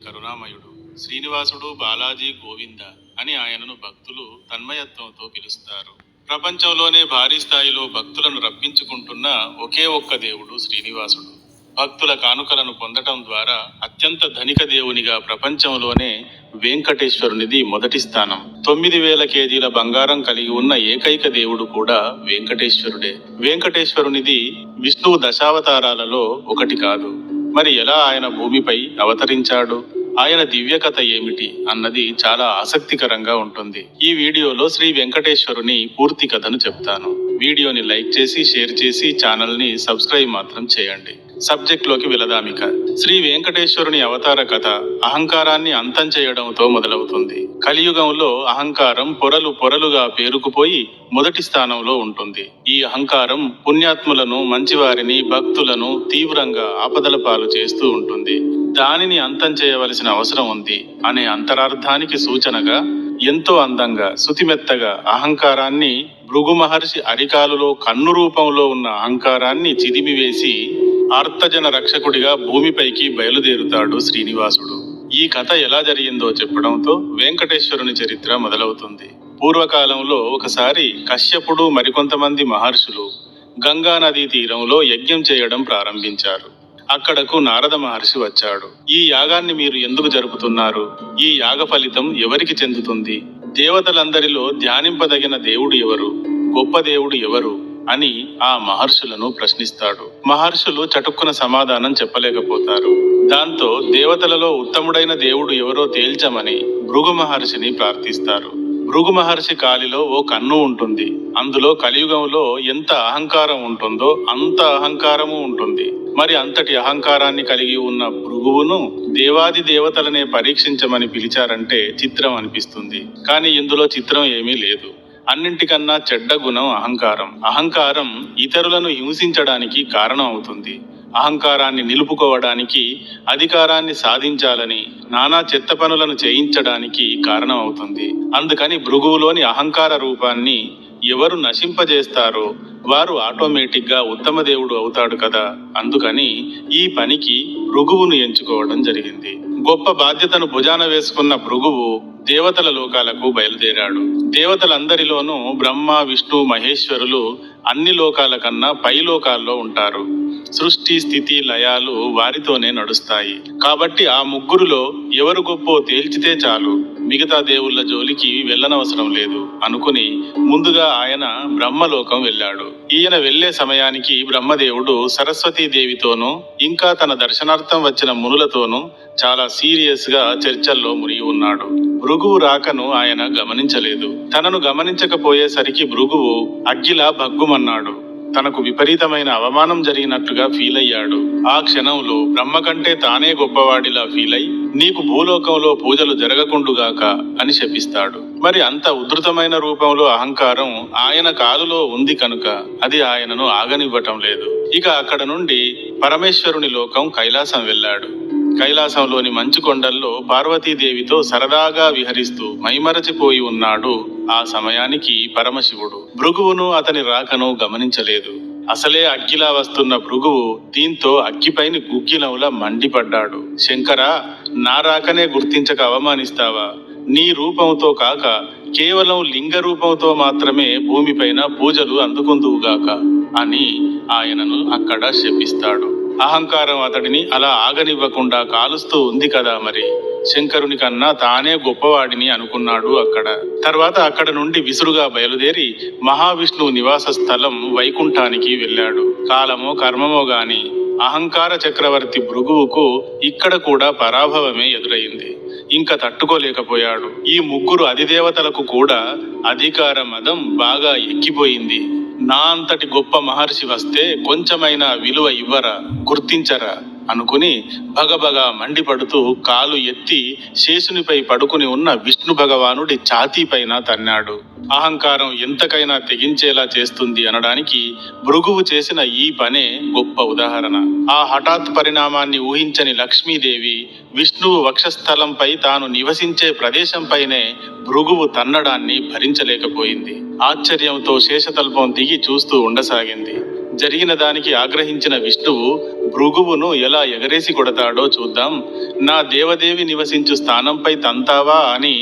కరుణామయుడు శ్రీనివాసుడు బాలాజీ గోవింద అని ఆయనను భక్తులు తన్మయత్వంతో పిలుస్తారు. ప్రపంచంలోనే భారీ స్థాయిలో భక్తులను రప్పించుకుంటున్న ఒకే ఒక్క దేవుడు శ్రీనివాసుడు. భక్తుల కానుకలను పొందటం ద్వారా అత్యంత ధనిక దేవునిగా ప్రపంచంలోనే వెంకటేశ్వరునిది మొదటి స్థానం. 9,000 కేజీల బంగారం కలిగి ఉన్న ఏకైక దేవుడు కూడా వెంకటేశ్వరుడే. వెంకటేశ్వరునిది విష్ణువు దశావతారాలలో ఒకటి కాదు. మరి ఎలా ఆయన భూమిపై అవతరించాడు, ఆయన దివ్య కథ ఏమిటి అన్నది చాలా ఆసక్తికరంగా ఉంటుంది. ఈ వీడియోలో శ్రీ వెంకటేశ్వరుని పూర్తి కథను చెప్తాను. వీడియోని లైక్ చేసి షేర్ చేసి ఛానల్ని సబ్స్క్రైబ్ మాత్రం చేయండి. సబ్జెక్ట్ లోకి వెళదామిక. శ్రీ వెంకటేశ్వరుని అవతార కథ అహంకారాన్ని అంతం చేయడంతో మొదలవుతుంది. కలియుగంలో అహంకారం పొరలు పొరలుగా పేరుకుపోయి మొదటి స్థానంలో ఉంటుంది. ఈ అహంకారం పుణ్యాత్ములను, మంచివారిని, భక్తులను తీవ్రంగా ఆపదల పాలు చేస్తూ ఉంటుంది. దానిని అంతం చేయవలసిన అవసరం ఉంది అనే అంతరార్థానికి సూచనగా ఎంతో అందంగా శుతిమెత్తగా అహంకారాన్ని భృగు మహర్షి అరికాలులో కన్ను రూపంలో ఉన్న అహంకారాన్ని చిదిమివేసి ఆర్తజన రక్షకుడిగా భూమిపైకి బయలుదేరుతాడు శ్రీనివాసుడు. ఈ కథ ఎలా జరిగిందో చెప్పడంతో వెంకటేశ్వరుని చరిత్ర మొదలవుతుంది. పూర్వకాలంలో ఒకసారి కశ్యపుడు మరికొంతమంది మహర్షులు గంగా నదీ తీరంలో యజ్ఞం చేయడం ప్రారంభించారు. అక్కడకు నారద మహర్షి వచ్చాడు. ఈ యాగాన్ని మీరు ఎందుకు జరుపుతున్నారు? ఈ యాగ ఫలితం ఎవరికి చెందుతుంది? దేవతలందరిలో ధ్యానింపదగిన దేవుడు ఎవరు? గొప్ప దేవుడు ఎవరు అని ఆ మహర్షులను ప్రశ్నిస్తాడు. మహర్షులు చటుక్కున సమాధానం చెప్పలేకపోతారు. దాంతో దేవతలలో ఉత్తముడైన దేవుడు ఎవరో తేల్చమని భృగు మహర్షిని ప్రార్థిస్తారు. భృగు మహర్షి కాలిలో ఓ కన్ను ఉంటుంది. అందులో కలియుగంలో ఎంత అహంకారం ఉంటుందో అంత అహంకారము ఉంటుంది. మరి అంతటి అహంకారాన్ని కలిగి ఉన్న భృగువును దేవాది దేవతలనే పరీక్షించమని పిలిచారంటే చిత్రం అనిపిస్తుంది. కానీ ఇందులో చిత్రం ఏమీ లేదు. అన్నింటికన్నా చెడ్డ గుణం అహంకారం. అహంకారం ఇతరులను హింసించడానికి కారణం అవుతుంది. అహంకారాన్ని నిలుపుకోవడానికి, అధికారాన్ని సాధించాలని నానా చెత్త పనులను చేయించడానికి కారణం అవుతుంది. అందుకని భృగువులోని అహంకార రూపాన్ని ఎవరు నశింపజేస్తారో వారు ఆటోమేటిక్ గా ఉత్తమ దేవుడు అవుతాడు కదా. అందుకని ఈ పనికి భృగువును ఎంచుకోవడం జరిగింది. గొప్ప బాధ్యతను భుజాన వేసుకున్న భృగువు దేవతల లోకాలకు బయలుదేరాడు. దేవతలందరిలోనూ బ్రహ్మ, విష్ణు, మహేశ్వరులు అన్ని లోకాల కన్నా పై లోకాల్లో ఉంటారు. సృష్టి, స్థితి, లయాలు వారితోనే నడుస్తాయి. కాబట్టి ఆ ముగ్గురులో ఎవరు గొప్పో తేల్చితే చాలు, మిగతా దేవుళ్ళ జోలికి వెళ్ళనవసరం లేదు అనుకుని ముందుగా ఆయన బ్రహ్మలోకం వెళ్ళాడు. ఈయన వెళ్లే సమయానికి బ్రహ్మదేవుడు సరస్వతీదేవితోనూ ఇంకా తన దర్శనార్థం వచ్చిన మునులతోనూ చాలా సీరియస్ గా చర్చల్లో మునిగి ఉన్నాడు. భృగువు రాకను ఆయన గమనించలేదు. తనను గమనించకపోయేసరికి భృగువు అగ్గిలా భగ్గుమన్నాడు. తనకు విపరీతమైన అవమానం జరిగినట్టుగా ఫీల్ అయ్యాడు. ఆ క్షణంలో బ్రహ్మ కంటే తానే గొప్పవాడిలా ఫీల్ అయి నీకు భూలోకంలో పూజలు జరగకుండుగాక అని శపిస్తాడు. మరి అంత ఉధృతమైన రూపంలో అహంకారం ఆయన కాలులో ఉంది కనుక అది ఆయనను ఆగనివ్వటం లేదు. ఇక అక్కడ నుండి పరమేశ్వరుని లోకం కైలాసం వెళ్ళాడు. కైలాసంలోని మంచు కొండల్లో పార్వతీదేవితో సరదాగా విహరిస్తూ మైమరచిపోయి ఉన్నాడు. ఆ సమయానికి పరమశివుడు భృగువును అతని రాకను గమనించలేదు. అసలే అగ్గిలా వస్తున్న భృగువు దీంతో అగ్గిపైన గుగ్గిలంలా మండిపడ్డాడు. శంకరా, నా రాకనే గుర్తించక అవమానిస్తావా? నీ రూపంతో కాక కేవలం లింగ రూపంతో మాత్రమే భూమిపైన పూజలు అందుకుందువుగాక అని ఆయనను అక్కడ శపిస్తాడు. అహంకారం అతడిని అలా ఆగనివ్వకుండా కాలుస్తూ ఉంది కదా. మరి శంకరుని కన్నా తానే గొప్పవాడిని అనుకున్నాడు అక్కడ. తర్వాత అక్కడ నుండి విసురుగా బయలుదేరి మహావిష్ణువు నివాస స్థలం వైకుంఠానికి వెళ్ళాడు. కాలమో కర్మమో గాని అహంకార చక్రవర్తి భృగువుకు ఇక్కడ కూడా పరాభవమే ఎదురైంది. ఇంకా తట్టుకోలేకపోయాడు. ఈ ముగ్గురు అధిదేవతలకు కూడా అధికార మదం బాగా ఎక్కిపోయింది. నా అంతటి గొప్ప మహర్షి వస్తే కొంచెమైనా విలువ ఇవ్వరా, గుర్తించరా అనుకుని భగభగా మండిపడుతూ కాలు ఎత్తి శేషునిపై పడుకుని ఉన్న విష్ణు భగవానుడి ఛాతీ పైన తన్నాడు. అహంకారం ఎంతకైనా తెగించేలా చేస్తుంది అనడానికి భృగువు చేసిన ఈ పనే గొప్ప ఉదాహరణ. ఆ హఠాత్ పరిణామాన్ని ఊహించని లక్ష్మీదేవి విష్ణువు వక్షస్థలంపై తాను నివసించే ప్రదేశంపైనే భృగువు తన్నడాన్ని భరించలేకపోయింది. ఆశ్చర్యంతో శేషతల్పం దిగి చూస్తూ ఉండసాగింది. జరిగిన దానికి ఆగ్రహించిన విష్ణువు భృగువును ఎలా ఎగరేసి కొడతాడో చూద్దాం. నా దేవదేవి నివసించు స్థానంపై తంతావా అని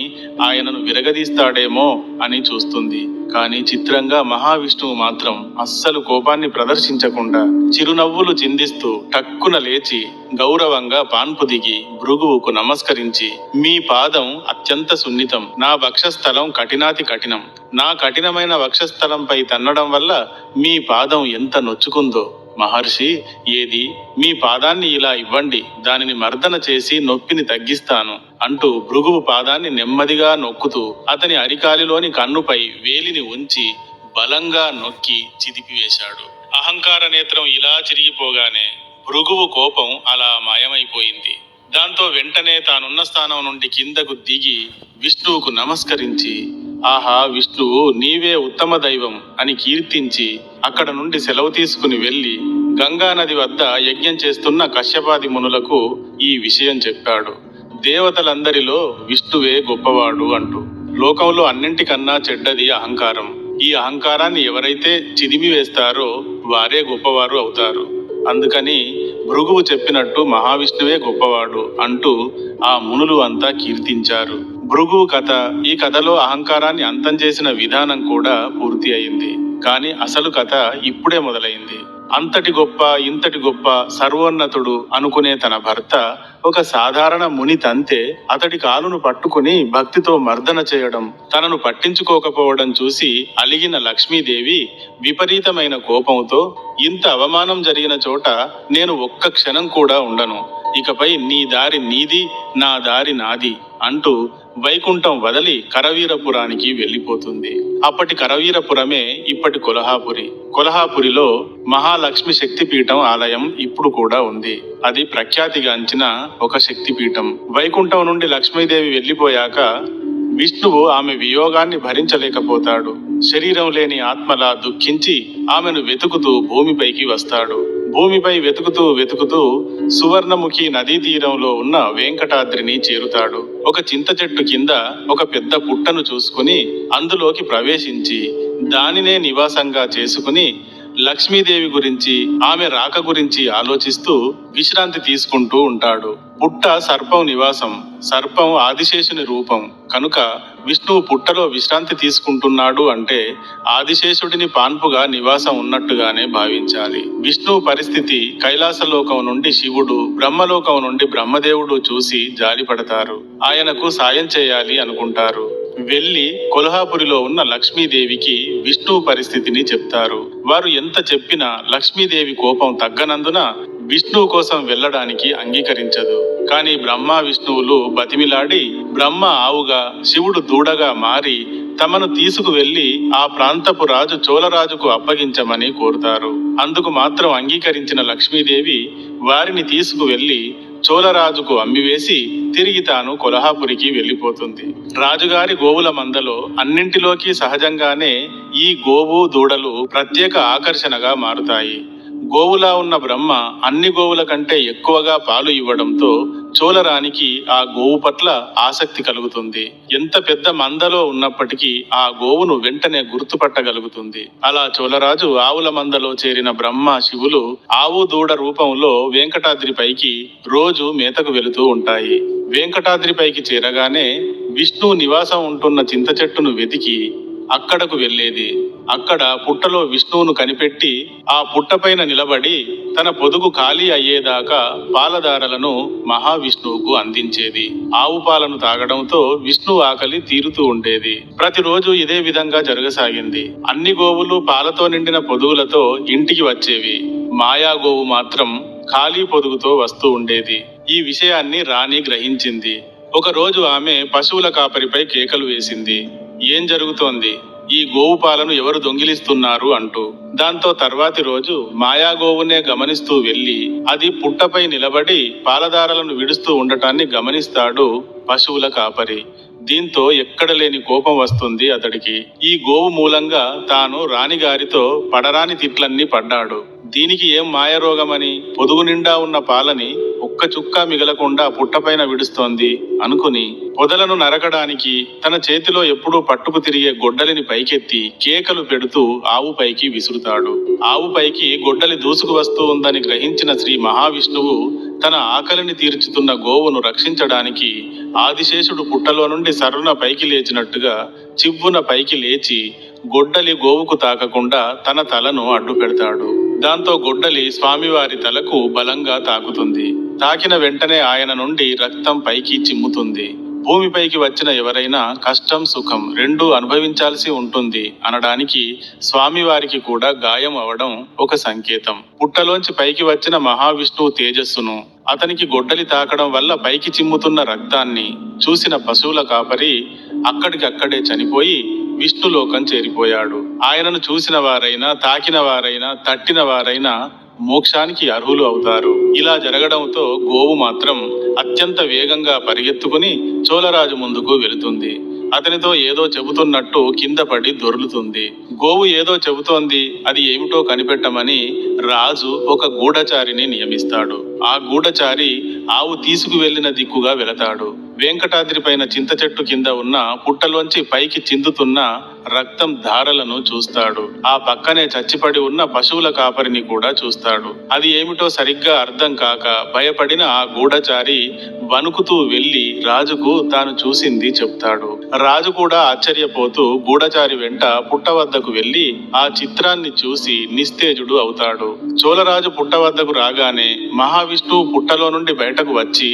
ఆయనను విరగదీస్తాడేమో అని చూస్తుంది. కానీ చిత్రంగా మహావిష్ణువు మాత్రం అస్సలు కోపాన్ని ప్రదర్శించకుండా చిరునవ్వులు చిందిస్తూ టక్కున లేచి గౌరవంగా పాన్పు దిగి భృగువుకు నమస్కరించి, మీ పాదం అత్యంత సున్నితం, నా వక్షస్థలం కఠినాతి కఠినం, నా కఠినమైన వక్షస్థలంపై తన్నడం వల్ల మీ పాదం ఎంత నొచ్చుకుందో. మహర్షి, ఏది మీ పాదాన్ని ఇలా ఇవ్వండి, దానిని మర్దన చేసి నొప్పిని తగ్గిస్తాను అంటూ భృగువు పాదాన్ని నెమ్మదిగా నొక్కుతూ అతని అరికాలిలోని కన్నుపై వేలిని ఉంచి బలంగా నొక్కి చిదిపివేశాడు. అహంకార నేత్రం ఇలా చిరిగిపోగానే భృగువు కోపం అలా మాయమైపోయింది. దాంతో వెంటనే తానున్న స్థానం నుండి కిందకు దిగి విష్ణువుకు నమస్కరించి, ఆహా విష్ణువు, నీవే ఉత్తమ దైవం అని కీర్తించి అక్కడ నుండి సెలవు తీసుకుని వెళ్లి గంగా నది వద్ద యజ్ఞం చేస్తున్న కశ్యపాది మునులకు ఈ విషయం చెప్పాడు. దేవతలందరిలో విష్ణువే గొప్పవాడు అంటూ. లోకంలో అన్నింటికన్నా చెడ్డది అహంకారం. ఈ అహంకారాన్ని ఎవరైతే చిదిమివేస్తారో వారే గొప్పవారు అవుతారు. అందుకని భృగువు చెప్పినట్టు మహావిష్ణువే గొప్పవాడు అంటూ ఆ మునులు అంతా కీర్తించారు. భృగువు కథ, ఈ కథలో అహంకారాన్ని అంతం చేసిన విధానం కూడా పూర్తి అయింది. కానీ అసలు కథ ఇప్పుడే మొదలైంది. అంతటి గొప్ప, ఇంతటి గొప్ప, సర్వోన్నతుడు అనుకునే తన భర్త ఒక సాధారణ ముని తంతే అతడి కాలును పట్టుకుని భక్తితో మర్దన చేయడం, తనను పట్టించుకోకపోవడం చూసి అలిగిన లక్ష్మీదేవి విపరీతమైన కోపంతో, ఇంత అవమానం జరిగిన చోట నేను ఒక్క క్షణం కూడా ఉండను, ఇకపై నీ దారి నీది, నా దారి నాది అంటూ వైకుంఠం వదలి కరవీరపురానికి వెళ్ళిపోతుంది. అప్పటి కరవీరపురమే ఇప్పటి కొల్హాపురి. కొల్హాపురిలో మహాలక్ష్మి శక్తిపీఠం ఆలయం ఇప్పుడు కూడా ఉంది. అది ప్రఖ్యాతిగాంచిన ఒక శక్తిపీఠం. వైకుంఠం నుండి లక్ష్మీదేవి వెళ్ళిపోయాక విష్ణువు ఆమె వియోగాన్ని భరించలేకపోతాడు. శరీరం లేని ఆత్మలా దుఃఖించి ఆమెను వెతుకుతూ భూమిపైకి వస్తాడు. భూమిపై వెతుకుతూ వెతుకుతూ సువర్ణముఖి నదీ తీరంలో ఉన్న వెంకటాద్రిని చేరుతాడు. ఒక చింత చెట్టు కింద ఒక పెద్ద పుట్టను చూసుకుని అందులోకి ప్రవేశించి దానినే నివాసంగా చేసుకుని లక్ష్మీదేవి గురించి, ఆమె రాక గురించి ఆలోచిస్తూ విశ్రాంతి తీసుకుంటూ ఉంటాడు. పుట్ట సర్పం నివాసం, సర్పం ఆదిశేషుని రూపం కనుక విష్ణువు పుట్టలో విశ్రాంతి తీసుకుంటున్నాడు అంటే ఆదిశేషుడిని పాన్పుగా నివాసం ఉన్నట్టుగానే భావించాలి. విష్ణువు పరిస్థితి కైలాసలోకం నుండి శివుడు, బ్రహ్మలోకం నుండి బ్రహ్మదేవుడు చూసి జాలిపడతారు. ఆయనకు సాయం చేయాలి అనుకుంటారు. వెళ్లి కొల్హాపురిలో ఉన్న లక్ష్మీదేవికి విష్ణువు పరిస్థితిని చెప్తారు. వారు ఎంత చెప్పినా లక్ష్మీదేవి కోపం తగ్గనందున విష్ణువు కోసం వెళ్ళడానికి అంగీకరించదు. కానీ బ్రహ్మ విష్ణువులు బతిమిలాడి బ్రహ్మ ఆవుగా, శివుడు దూడగా మారి తమను తీసుకువెళ్లి ఆ ప్రాంతపు రాజు చోళరాజుకు అప్పగించమని కోరుతారు. అందుకు మాత్రం అంగీకరించిన లక్ష్మీదేవి వారిని తీసుకువెళ్లి చోళరాజుకు అమ్మివేసి తిరిగి తాను కొల్హాపురికి వెళ్ళిపోతుంది. రాజుగారి గోవుల మందలో అన్నింటిలోకి సహజంగానే ఈ గోవు, దూడలు ప్రత్యేక ఆకర్షణగా మారుతాయి. గోవులా ఉన్న బ్రహ్మ అన్ని గోవుల కంటే ఎక్కువగా పాలు ఇవ్వడంతో చోళరానికి ఆ గోవు పట్ల ఆసక్తి కలుగుతుంది. ఎంత పెద్ద మందలో ఉన్నప్పటికీ ఆ గోవును వెంటనే గుర్తుపట్టగలుగుతుంది. అలా చోళరాజు ఆవుల మందలో చేరిన బ్రహ్మ, శివులు ఆవు, దూడ రూపంలో వెంకటాద్రిపైకి రోజు మేతకు వెళుతూ ఉంటాయి. వెంకటాద్రిపైకి చేరగానే విష్ణువు నివాసం ఉంటున్న చింత చెట్టును వెతికి అక్కడకు వెళ్ళేది. అక్కడ పుట్టలో విష్ణువును కనిపెట్టి ఆ పుట్టపైన నిలబడి తన పొదుగు ఖాళీ అయ్యేదాకా పాలధారలను మహావిష్ణువుకు అందించేది. ఆవు పాలను తాగడంతో విష్ణువు ఆకలి తీరుతూ ఉండేది. ప్రతిరోజు ఇదే విధంగా జరగసాగింది. అన్ని గోవులు పాలతో నిండిన పొదుగులతో ఇంటికి వచ్చేవి. మాయా గోవు మాత్రం ఖాళీ పొదుగుతో వస్తూ ఉండేది. ఈ విషయాన్ని రాణి గ్రహించింది. ఒక రోజు ఆమె పశువుల కాపరిపై కేకలు వేసింది. ఏం జరుగుతోంది? ఈ గోవు పాలను ఎవరు దొంగిలిస్తున్నారు అంటూ. దాంతో తర్వాతి రోజు మాయా గోవునే గమనిస్తూ వెళ్లి అది పుట్టపై నిలబడి పాలధారలను విడుస్తూ ఉండటాన్ని గమనిస్తాడు పశువుల కాపరి. దీంతో ఎక్కడ లేని కోపం వస్తుంది అతడికి. ఈ గోవు మూలంగా తాను రాణిగారితో పడరాని తిట్లన్నీ పడ్డాడు. దీనికి ఏం మాయరోగమని పొదుగు నిండా ఉన్న పాలని ఒక్క చుక్క మిగలకుండా పుట్టపైన విడుస్తోంది అనుకుని పొదలను నరకడానికి తన చేతిలో ఎప్పుడూ పట్టుకు తిరిగే గొడ్డలిని పైకెత్తి కేకలు పెడుతూ ఆవు పైకి విసురుతాడు. ఆవు పైకి గొడ్డలి దూసుకు వస్తూ ఉందని గ్రహించిన శ్రీ మహావిష్ణువు తన ఆకలిని తీర్చుతున్న గోవును రక్షించడానికి ఆదిశేషుడు పుట్టలో నుండి సర్రున పైకి లేచినట్టుగా చివ్వున పైకి లేచి గొడ్డలి గోవుకు తాకకుండా తన తలను అడ్డు పెడతాడు. దాంతో గొడ్డలి స్వామివారి తలకు బలంగా తాకుతుంది. తాకిన వెంటనే ఆయన నుండి రక్తం పైకి చిమ్ముతుంది. భూమిపైకి వచ్చిన ఎవరైనా కష్టం సుఖం రెండూ అనుభవించాల్సి ఉంటుంది అనడానికి స్వామివారికి కూడా గాయం అవడం ఒక సంకేతం. పుట్టలోంచి పైకి వచ్చిన మహావిష్ణువు తేజస్సును, అతనికి గొడ్డలి తాకడం వల్ల పైకి చిమ్ముతున్న రక్తాన్ని చూసిన పశువుల కాపరి అక్కడికక్కడే చనిపోయి విష్ణులోకం చేరిపోయాడు. ఆయనను చూసిన వారైనా, తాకిన వారైనా, తట్టిన వారైనా మోక్షానికి అర్హులు అవుతారు. ఇలా జరగడంతో గోవు మాత్రం అత్యంత వేగంగా పరిగెత్తుకుని చోళరాజు ముందుకు వెళుతుంది. అతనితో ఏదో చెబుతున్నట్టు కింద పడి దొర్లుతుంది. గోవు ఏదో చెబుతోంది, అది ఏమిటో కనిపెట్టమని రాజు ఒక గూఢచారిని నియమిస్తాడు. ఆ గూఢచారి ఆవు తీసుకువెళ్లిన దిక్కుగా వెళతాడు. వెంకటాద్రి పైన చింత చెట్టు కింద ఉన్న పుట్టలోంచి పైకి చిందుతున్న రక్తం ధారలను చూస్తాడు. ఆ పక్కనే చచ్చిపడి ఉన్న పశువుల కాపరిని కూడా చూస్తాడు. అది ఏమిటో సరిగ్గా అర్థం కాక భయపడిన ఆ గూఢచారి వణుకుతూ వెళ్లి రాజుకు తాను చూసింది చెప్తాడు. రాజు కూడా ఆశ్చర్యపోతూ గూఢచారి వెంట పుట్ట వద్దకు వెళ్లి ఆ చిత్రాన్ని చూసి నిస్తేజుడు అవుతాడు. చోళరాజు పుట్ట వద్దకు రాగానే మహావిష్ణువు పుట్టలో నుండి బయటకు వచ్చి,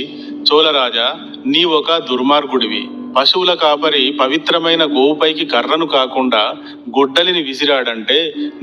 చోళరాజా, నీ ఒక దుర్మార్గుడివి. పశువుల కాపరి పవిత్రమైన గోవుపైకి కర్రను కాకుండా గొడ్డలిని విసిరాడంటే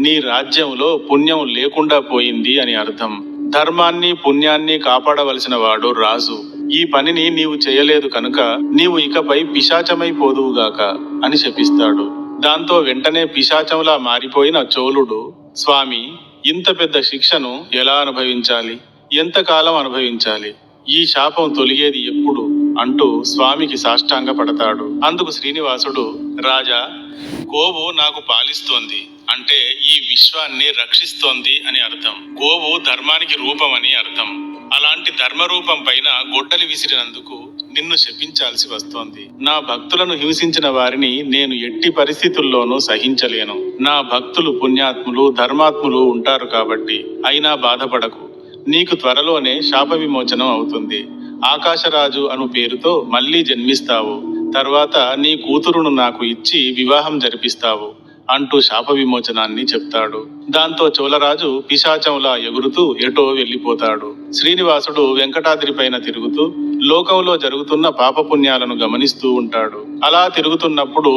నీ రాజ్యంలో పుణ్యం లేకుండా పోయింది అని అర్థం. ధర్మాన్ని పుణ్యాన్ని కాపాడవలసిన వాడు రాజు. ఈ పనిని నీవు చేయలేదు కనుక నీవు ఇకపై పిశాచమైపోదువుగాక అని శపిస్తాడు. దాంతో వెంటనే పిశాచంలా మారిపోయిన చోళుడు, స్వామి, ఇంత పెద్ద శిక్షను ఎలా అనుభవించాలి, ఎంతకాలం అనుభవించాలి, ఈ శాపం తొలిగేది ఎప్పుడు అంటూ స్వామికి సాష్టాంగ పడతాడు. అందుకు శ్రీనివాసుడు, రాజా, గోవు నాకు పాలిస్తోంది అంటే ఈ విశ్వాన్ని రక్షిస్తోంది అని అర్థం. గోవు ధర్మానికి రూపం అని అర్థం. అలాంటి ధర్మరూపం పైన గొడ్డలి విసిరినందుకు నిన్ను శపించాల్సి వస్తోంది. నా భక్తులను హింసించిన వారిని నేను ఎట్టి పరిస్థితుల్లోనూ సహించలేను. నా భక్తులు పుణ్యాత్ములు, ధర్మాత్ములు ఉంటారు కాబట్టి. అయినా బాధపడకు, నీకు త్వరలోనే శాప విమోచనం అవుతుంది. ఆకాశరాజు అను పేరుతో మళ్ళీ జన్మిస్తావు. తర్వాత నీ కూతురును నాకు ఇచ్చి వివాహం జరిపిస్తావు అంటూ శాప విమోచనాన్ని చెప్తాడు. దాంతో చోళరాజు పిశాచంలా ఎగురుతూ ఎటో వెళ్లిపోతాడు. శ్రీనివాసుడు వెంకటాద్రి పైన తిరుగుతూ లోకంలో జరుగుతున్న పాపపుణ్యాలను గమనిస్తూ ఉంటాడు. అలా తిరుగుతున్నప్పుడు